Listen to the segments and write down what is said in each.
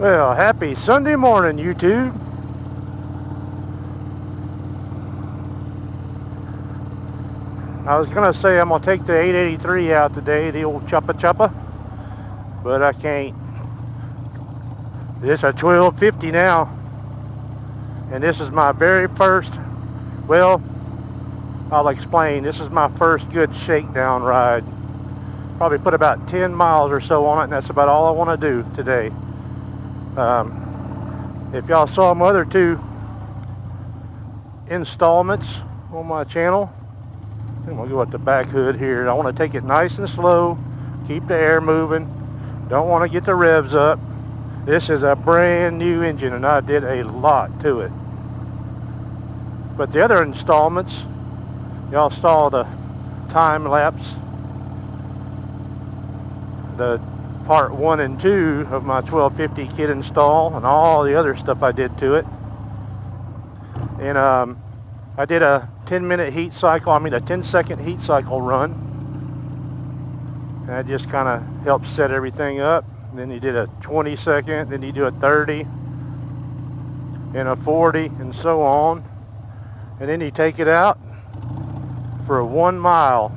Well, happy Sunday morning, YouTube. I was gonna say I'm gonna take the 883 out today, the old choppa, but I can't. It's a 1250 now, and this is my very first, well, I'll explain. This is my first good shakedown ride. Probably put about 10 miles or so on it, and that's about all I want to do today. If y'all saw my other two installments on my channel, I'm going to go at the back hood here. I want to take it nice and slow, keep the air moving, don't want to get the revs up. This is a brand new engine and I did a lot to it. But the other installments, y'all saw the time lapse, the part 1 and 2 of my 1250 kit install and all the other stuff I did to it. And I did a 10-minute heat cycle, a 10-second heat cycle run. And that just kind of helped set everything up. And then you did a 20-second, then you do a 30 and a 40 and so on. And then you take it out for 1 mile.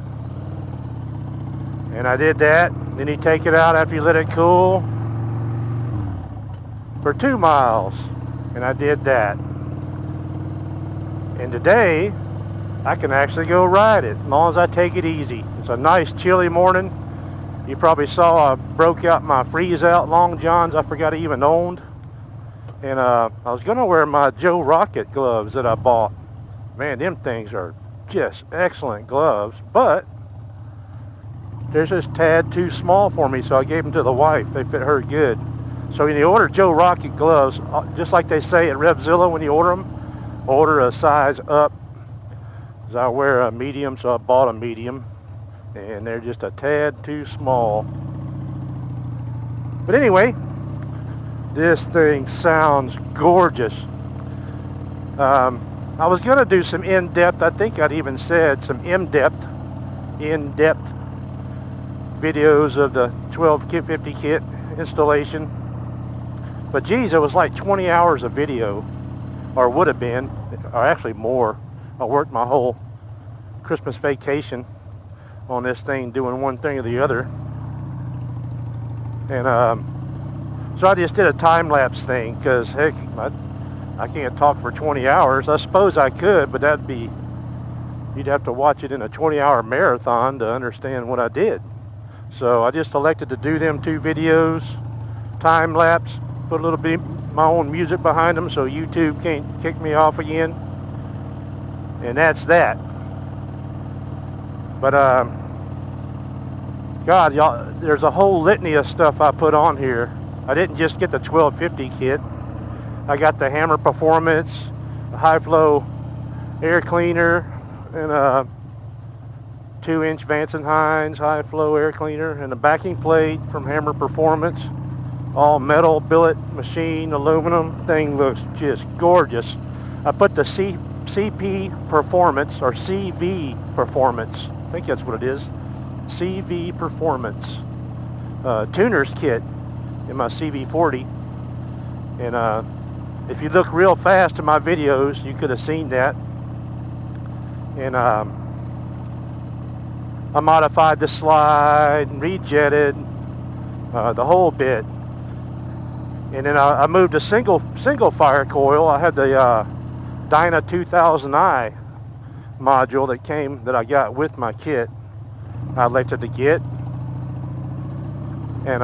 And I did that. Then you take it out after you let it cool for 2 miles. And I did that. And today, I can actually go ride it as long as I take it easy. It's a nice chilly morning. You probably saw I broke out my freeze out long johns I forgot I even owned. And I was going to wear my Joe Rocket gloves that I bought. Man, them things are just excellent gloves. But they're just a tad too small for me, so I gave them to the wife. They fit her good. So when you order Joe Rocket gloves, just like they say at Revzilla when you order them, order a size up. Because I wear a medium, so I bought a medium. And they're just a tad too small. But anyway, this thing sounds gorgeous. I was going to do some in-depth, I think I'd even said some in-depth videos of the 1250 kit installation, but geez, it was like 20 hours of video, or would have been, or actually more. I worked my whole Christmas vacation on this thing doing one thing or the other, and so I just did a time-lapse thing because heck, I can't talk for 20 hours. I suppose I could, but that'd be, you'd have to watch it in a 20-hour marathon to understand what I did. So I just elected to do them 2 videos, time lapse, put a little bit of my own music behind them so YouTube can't kick me off again. And that's that. But God, y'all, there's a whole litany of stuff I put on here. I didn't just get the 1250 kit. I got the Hammer Performance, the high flow air cleaner, and a 2-inch Vance & Hines high flow air cleaner, and a backing plate from Hammer Performance, all metal billet machine aluminum. Thing looks just gorgeous. I put the CP Performance, or CV Performance, I think that's what it is, CV Performance tuner's kit in my CV40. And if you look real fast in my videos, you could have seen that. And I modified the slide, rejetted the whole bit, and then I moved a single fire coil. I had the Dyna 2000i module that I got with my kit. I elected to get, and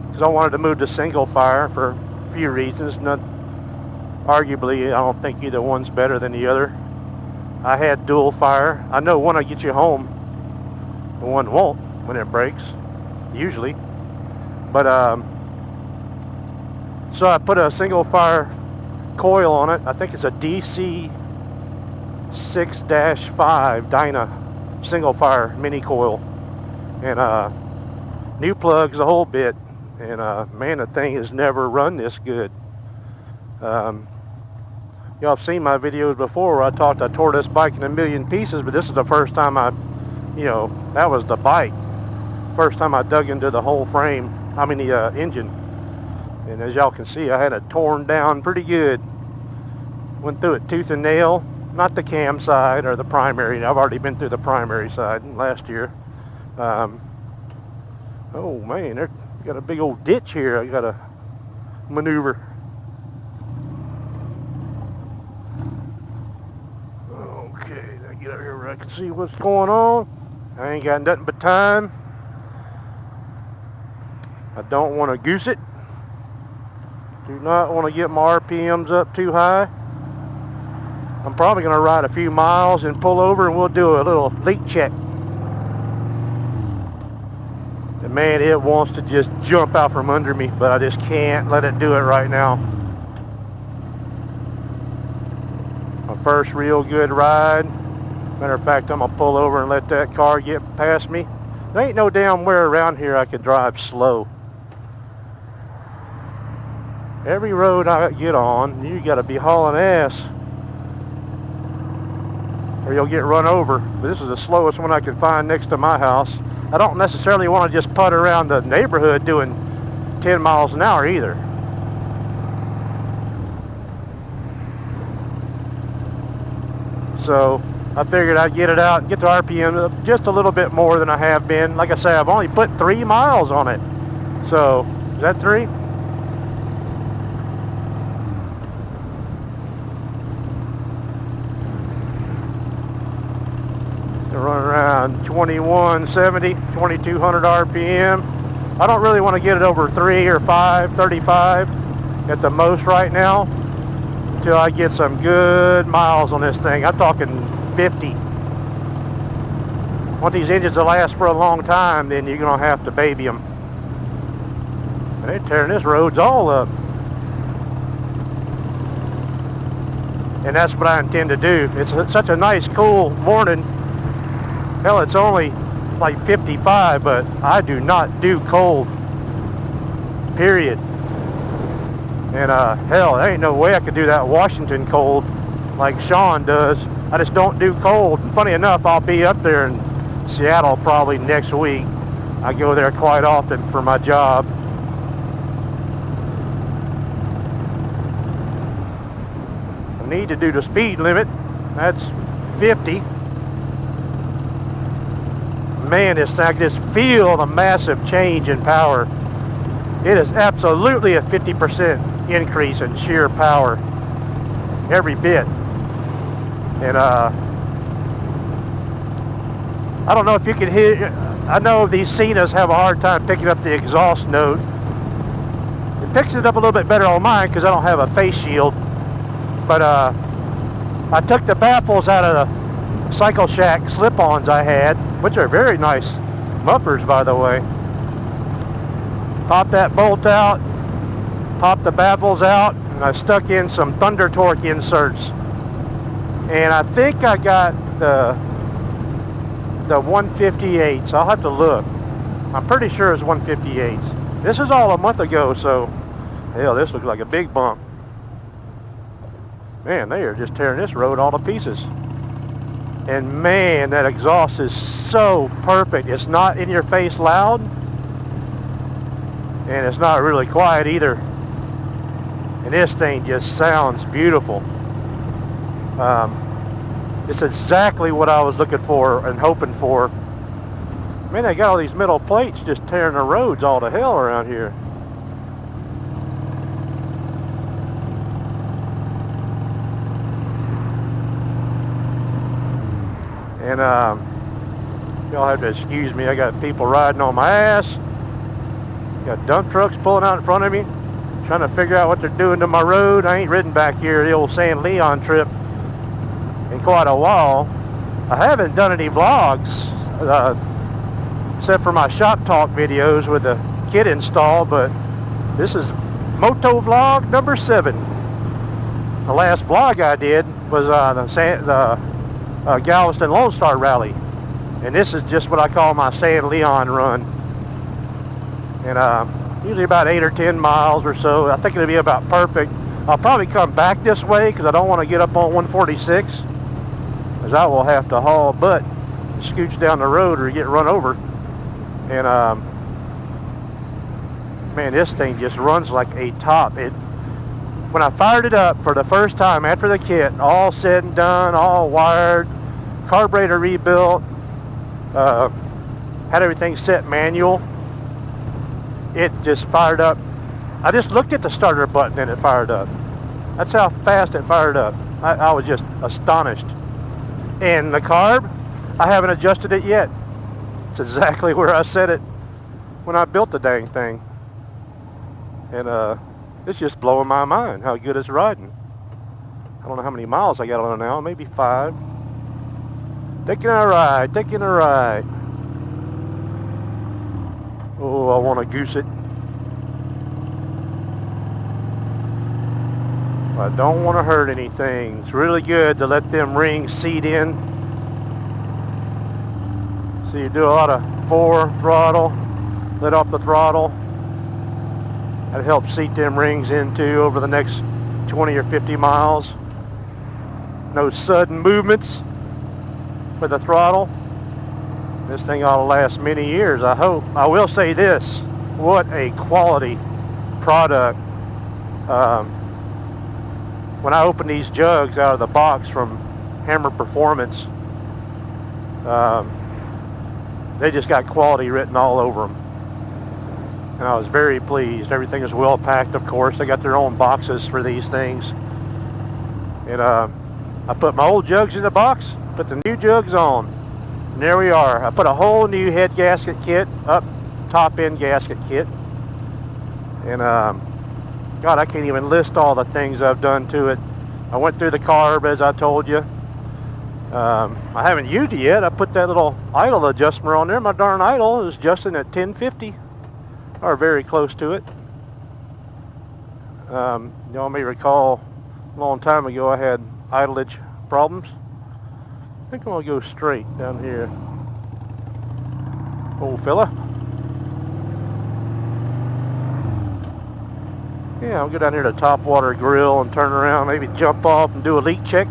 because I wanted to move to single fire for a few reasons. Arguably, I don't think either one's better than the other. I had dual fire. I know one will get you home. One won't when it breaks, usually. But so I put a single fire coil on it. I think it's a DC 6-5 Dyna single fire mini coil, and new plugs, the whole bit. And man, the thing has never run this good. Y'all have seen my videos before where I tore this bike in a million pieces, but this is the first time that was the bike. First time I dug into the whole frame, the engine. And as y'all can see, I had it torn down pretty good. Went through it tooth and nail. Not the cam side or the primary. I've already been through the primary side last year. Oh man, there got a big old ditch here. I got to maneuver. Okay, now get over here where I can see what's going on. I ain't got nothing but time. I don't want to goose it. Do not want to get my RPMs up too high. I'm probably going to ride a few miles and pull over and we'll do a little leak check. And man, it wants to just jump out from under me, but I just can't let it do it right now. My first real good ride. Matter of fact, I'm going to pull over and let that car get past me. There ain't no damn where around here I can drive slow. Every road I get on, you got to be hauling ass, or you'll get run over. But this is the slowest one I can find next to my house. I don't necessarily want to just putt around the neighborhood doing 10 miles an hour either. So I figured I'd get it out and get the RPM up just a little bit more than I have been. Like I say, I've only put 3 miles on it. So, is that 3? Running around 2170, 2200 RPM. I don't really want to get it over 3 or 5, 35 at the most right now until I get some good miles on this thing. I'm talking 50. Want these engines to last for a long time, then you're going to have to baby them. And they're tearing this roads all up. And that's what I intend to do. It's such a nice, cool morning. Hell, it's only like 55, but I do not do cold, period. And hell, there ain't no way I could do that Washington cold like Sean does. I just don't do cold. And funny enough, I'll be up there in Seattle probably next week. I go there quite often for my job. I need to do the speed limit. That's 50. Man, it's like just feel the massive change in power. It is absolutely a 50% increase in sheer power, every bit. And I don't know if you can hear. I know these Cenas have a hard time picking up the exhaust note. It picks it up a little bit better on mine because I don't have a face shield. But I took the baffles out of the Cycle Shack slip-ons I had, which are very nice mufflers, by the way. Pop that bolt out, pop the baffles out, and I stuck in some Thunder Torque inserts. And I think I got the 158s. I'll have to look. I'm pretty sure it's 158s. This is all a month ago, so hell, this looks like a big bump. Man, they are just tearing this road all to pieces. And man, that exhaust is so perfect. It's not in your face loud, and it's not really quiet either. And this thing just sounds beautiful. It's exactly what I was looking for and hoping for. Man, they got all these metal plates just tearing the roads all to hell around here. And y'all have to excuse me, I got people riding on my ass. Got dump trucks pulling out in front of me, trying to figure out what they're doing to my road. I ain't ridden back here the old San Leon trip in quite a while. I haven't done any vlogs, except for my shop talk videos with the kit install, but this is MOTOVLOG number 7. The last vlog I did was the Galveston Lone Star Rally, and this is just what I call my San Leon run. And usually about 8 or 10 miles or so. I think it'll be about perfect. I'll probably come back this way because I don't want to get up on 146, because I will have to haul butt, scooch down the road or get run over. And Man, this thing just runs like a top. When I fired it up for the first time after the kit, all said and done, all wired, carburetor rebuilt, had everything set manual, it just fired up. I just looked at the starter button and it fired up. That's how fast it fired up. I was just astonished. And the carb, I haven't adjusted it yet. It's exactly where I set it when I built the dang thing. And it's just blowing my mind how good it's riding. I don't know how many miles I got on it now, maybe 5. Taking a ride, taking a ride. Oh, I want to goose it. I don't want to hurt anything. It's really good to let them rings seat in. So you do a lot of 4 throttle, let off the throttle. That helps seat them rings into over the next 20 or 50 miles. No sudden movements with the throttle. This thing ought to last many years, I hope. I will say this, what a quality product. When I open these jugs out of the box from Hammer Performance, they just got quality written all over them. And I was very pleased. Everything is well packed, of course. They got their own boxes for these things. And I put my old jugs in the box, put the new jugs on. And there we are. I put a whole new head gasket kit, up top end gasket kit. And God, I can't even list all the things I've done to it. I went through the carb, as I told you. I haven't used it yet. I put that little idle adjuster on there. My darn idle is adjusting at 1050, or very close to it. Y'all may recall a long time ago I had idleage problems. I think I'm going to go straight down here. Old fella. Yeah, I'll go down here to Topwater Grill and turn around, maybe jump off and do a leak check.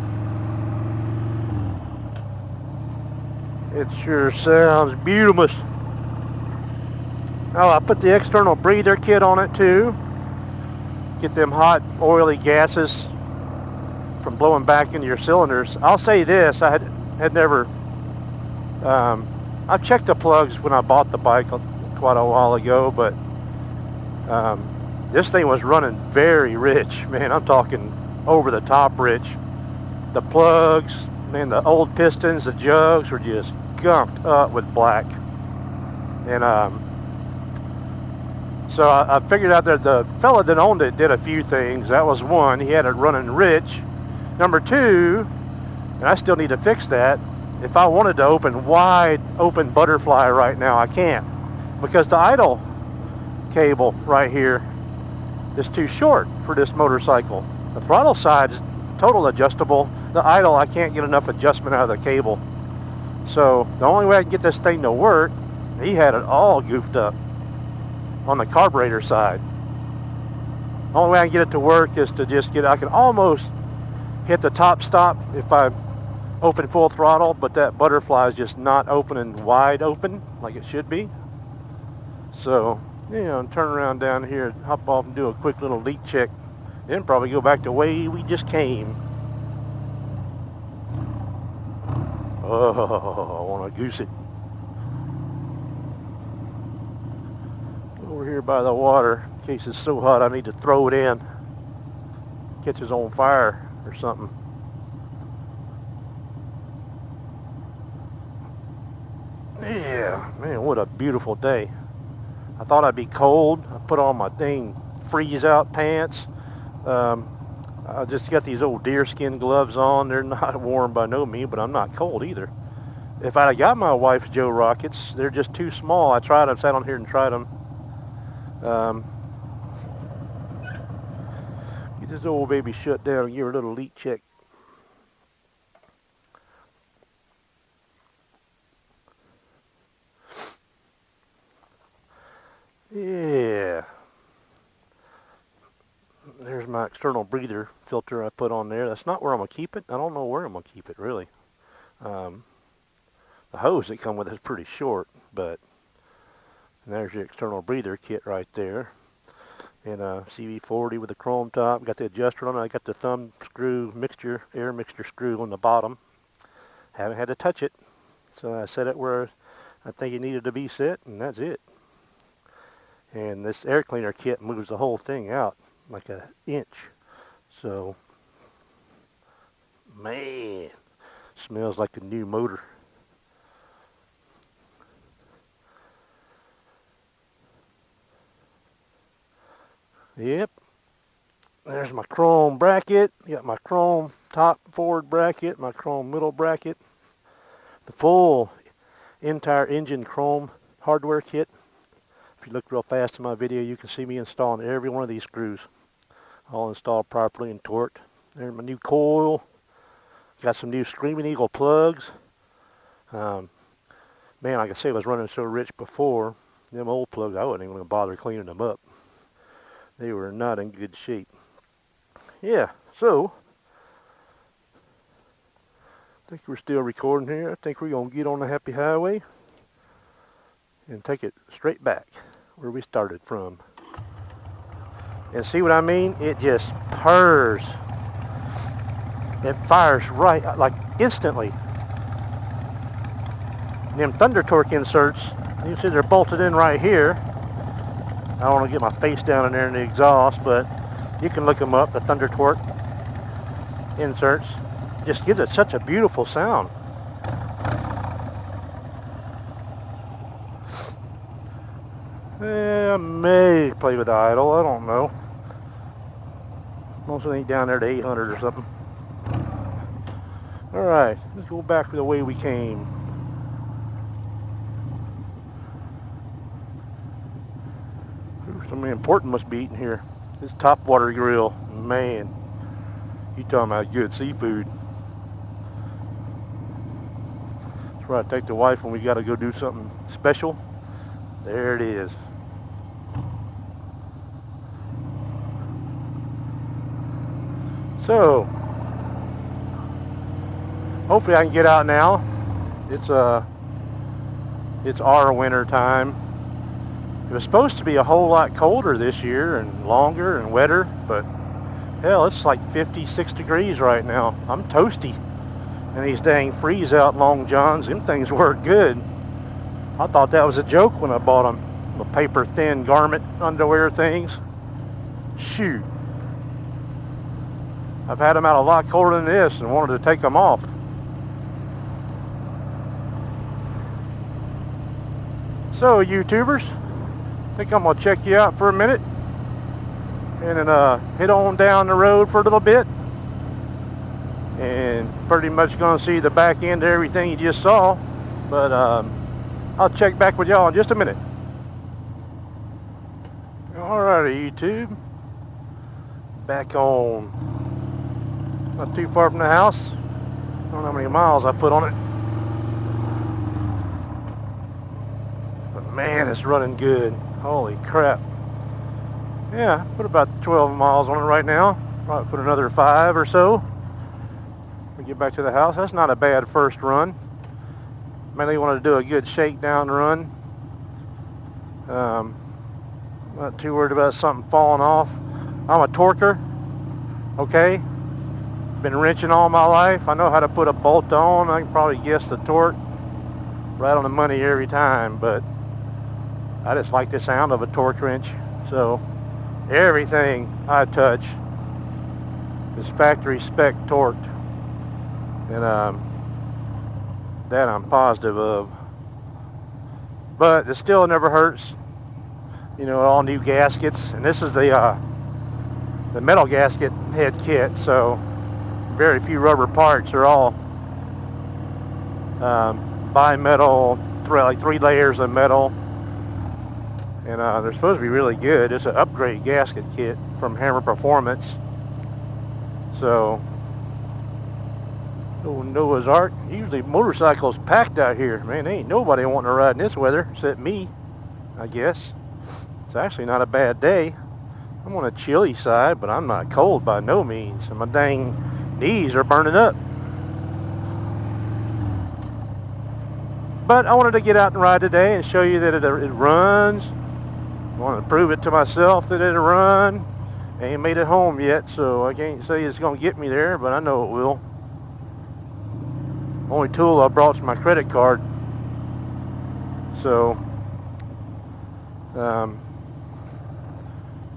It sure sounds beautiful. Oh, I put the external breather kit on it too. Get them hot, oily gases from blowing back into your cylinders. I'll say this, I had never, I checked the plugs when I bought the bike quite a while ago, but this thing was running very rich, man. I'm talking over the top rich. The plugs, man, the old pistons, the jugs were just gunked up with black. And so I figured out that the fella that owned it did a few things. That was one, he had it running rich. Number 2, and I still need to fix that, if I wanted to open wide open butterfly right now, I can't. Because the idle cable right here is too short for this motorcycle. The throttle side's total adjustable. The idle, I can't get enough adjustment out of the cable. So the only way I can get this thing to work, he had it all goofed up on the carburetor side. The only way I can get it to work is to just I can almost hit the top stop if I open full throttle, but that butterfly is just not opening wide open like it should be. So, turn around down here, hop off and do a quick little leak check, then probably go back the way we just came. Oh, I want to goose it. Over here by the water, in case it's so hot I need to throw it in. Catches on fire or something. Yeah, man, what a beautiful day. I thought I'd be cold. I put on my dang freeze-out pants. I just got these old deerskin gloves on. They're not warm by no means, but I'm not cold either. If I got my wife's Joe Rockets, they're just too small. I tried them, sat on here and tried them. Get this old baby shut down and give her a little leak check. Yeah. There's my external breather filter I put on there. That's not where I'm going to keep it. I don't know where I'm going to keep it, really. The hose that come with it is pretty short, but there's your external breather kit right there. and a CV40 with a chrome top. Got the adjuster on it. I got the thumb screw mixture, air mixture screw on the bottom. Haven't had to touch it, so I set it where I think it needed to be set, and that's it. And this air cleaner kit moves the whole thing out like an inch. So, man, smells like a new motor. Yep, there's my chrome bracket. Got my chrome top forward bracket, my chrome middle bracket, the full entire engine chrome hardware kit. If you look real fast in my video, you can see me installing every one of these screws, all installed properly and torqued. There's my new coil. Got some new Screaming Eagle plugs. Man, like I said, I was running so rich before. Them old plugs, I wasn't even going to bother cleaning them up. They were not in good shape. Yeah, so I think we're still recording here. I think we're going to get on the happy highway and take it straight back where we started from. And see what I mean? It just purrs. It fires right, like instantly. And them Thunder Torque inserts, you can see they're bolted in right here. I don't want to get my face down in there in the exhaust, but you can look them up, the Thunder Torque inserts. Just gives it such a beautiful sound. I may play with the idle, I don't know. Most of it ain't down there to 800 or something. Alright, let's go back the way we came. Something important must be eating here. This topwater grill, man. You talking about good seafood. That's where I take the wife when we got to go do something special. There it is. So, hopefully I can get out now. It's our winter time. It was supposed to be a whole lot colder this year and longer and wetter, but hell, it's like 56 degrees right now. I'm toasty. And these dang freeze out long johns, them things work good. I thought that was a joke when I bought them. The paper thin garment underwear things. Shoot. I've had them out a lot colder than this and wanted to take them off. So, YouTubers, I think I'm going to check you out for a minute and then head on down the road for a little bit and pretty much going to see the back end of everything you just saw, but I'll check back with y'all in just a minute. Alrighty, YouTube, back on, not too far from the house. I don't know how many miles I put on it, but man, it's running good. Holy crap. Yeah, put about 12 miles on it right now. Probably put another 5 or so. We get back to the house. That's not a bad first run. Mainly wanted to do a good shakedown run. Not too worried about something falling off. I'm a torquer. Okay. Been wrenching all my life. I know how to put a bolt on. I can probably guess the torque right on the money every time, but I just like the sound of a torque wrench. So everything I touch is factory spec torqued, and that I'm positive of. But it still never hurts. You know, all new gaskets, and this is the metal gasket head kit, so very few rubber parts. Are all bi-metal, like 3 layers of metal. And they're supposed to be really good. It's an upgrade gasket kit from Hammer Performance. So, oh, Noah's Ark. Usually motorcycles packed out here. Man, ain't nobody wanting to ride in this weather except me, I guess. It's actually not a bad day. I'm on a chilly side, but I'm not cold by no means. And my dang knees are burning up. But I wanted to get out and ride today and show you that it runs. I want to prove it to myself that it'll run. Ain't made it home yet, so I can't say it's going to get me there, but I know it will. Only tool I brought is my credit card. So,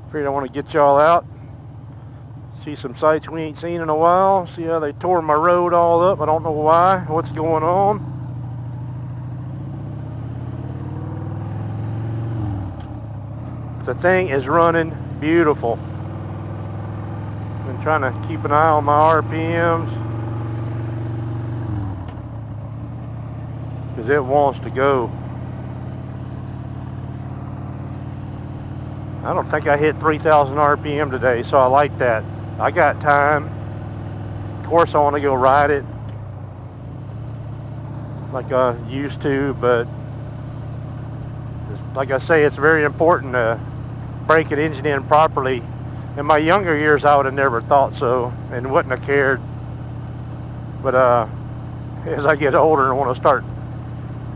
figured I want to get y'all out. See some sights we ain't seen in a while. See how they tore my road all up. I don't know why. What's going on? The thing is running beautiful. Been trying to keep an eye on my RPMs because it wants to go. I don't think I hit 3,000 RPM today, so I like that. I got time. Of course I want to go ride it like I used to, but like I say, it's very important to break an engine in properly. In my younger years I would have never thought so and wouldn't have cared, but as I get older and want to start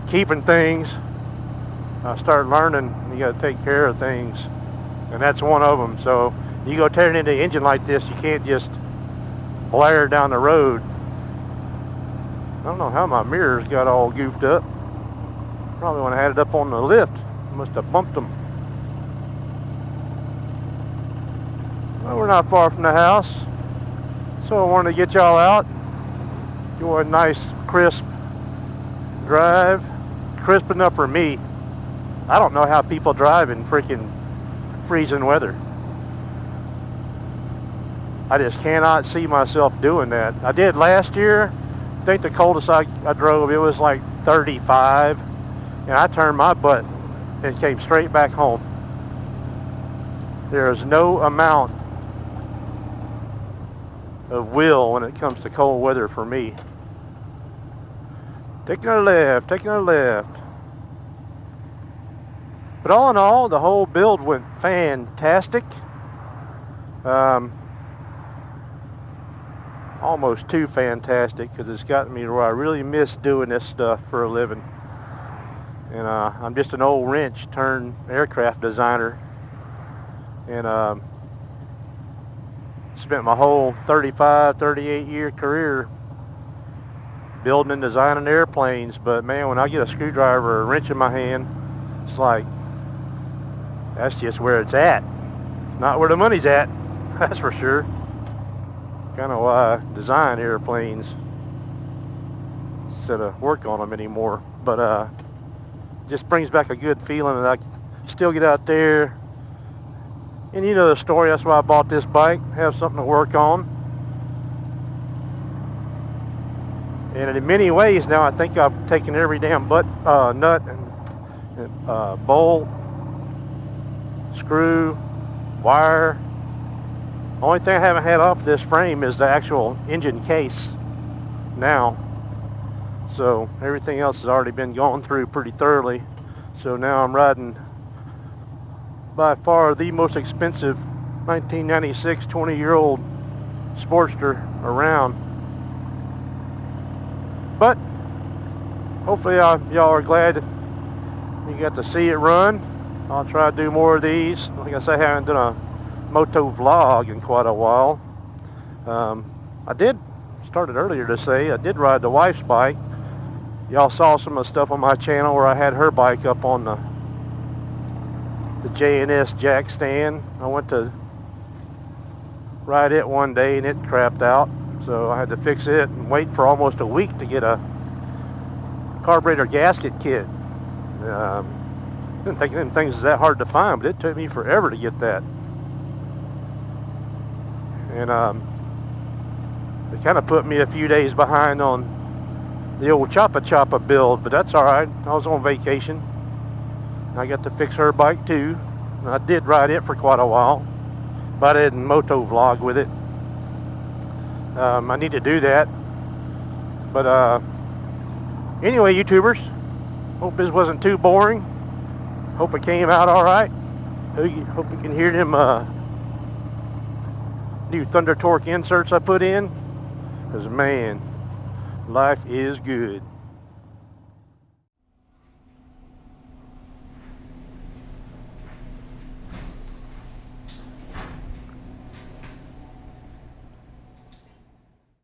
keeping things, I start learning you got to take care of things, and that's one of them. So you go tearing into an engine like this, you can't just blare down the road. I don't know how my mirrors got all goofed up. Probably when I had it up on the lift, must have bumped them. Well, we're not far from the house, so I wanted to get y'all out. Enjoy a nice crisp drive. Crisp enough for me. I don't know how people drive in freaking freezing weather. I just cannot see myself doing that. I did last year. I think the coldest I drove, it was like 35, and I turned my butt and came straight back home. There is no amount of will when it comes to cold weather for me. Taking a left, taking a left. But all in all, the whole build went fantastic. Almost too fantastic, because it's gotten me to where I really miss doing this stuff for a living. And I'm just an old wrench turned aircraft designer, and spent my whole 38 year career building and designing airplanes. But man, when I get a screwdriver or a wrench in my hand, it's like, that's just where it's at. Not where the money's at, that's for sure. Kind of why I design airplanes instead of work on them anymore. But just brings back a good feeling that I can still get out there. And you know the story, that's why I bought this bike, have something to work on. And in many ways now, I think I've taken every damn nut and bolt, screw, wire. The only thing I haven't had off this frame is the actual engine case now. So everything else has already been gone through pretty thoroughly. So now I'm riding by far the most expensive 1996 20-year-old Sportster around. But hopefully y'all are glad you got to see it run. I'll try to do more of these. Like I say, I haven't done a MOTOVLOG in quite a while. I did started earlier to say I did ride the wife's bike. Y'all saw some of the stuff on my channel where I had her bike up on the J&S jack stand. I went to ride it one day and it crapped out, so I had to fix it and wait for almost a week to get a carburetor gasket kit. Didn't think them things is that hard to find, but it took me forever to get that. And it kind of put me a few days behind on the old Choppa build, but that's alright. I was on vacation. I got to fix her bike too. And I did ride it for quite a while, but I didn't MOTOVLOG with it. I need to do that. But anyway, YouTubers, hope this wasn't too boring. Hope it came out alright. Hope you can hear them new Thunder Torque inserts I put in. Because man, life is good.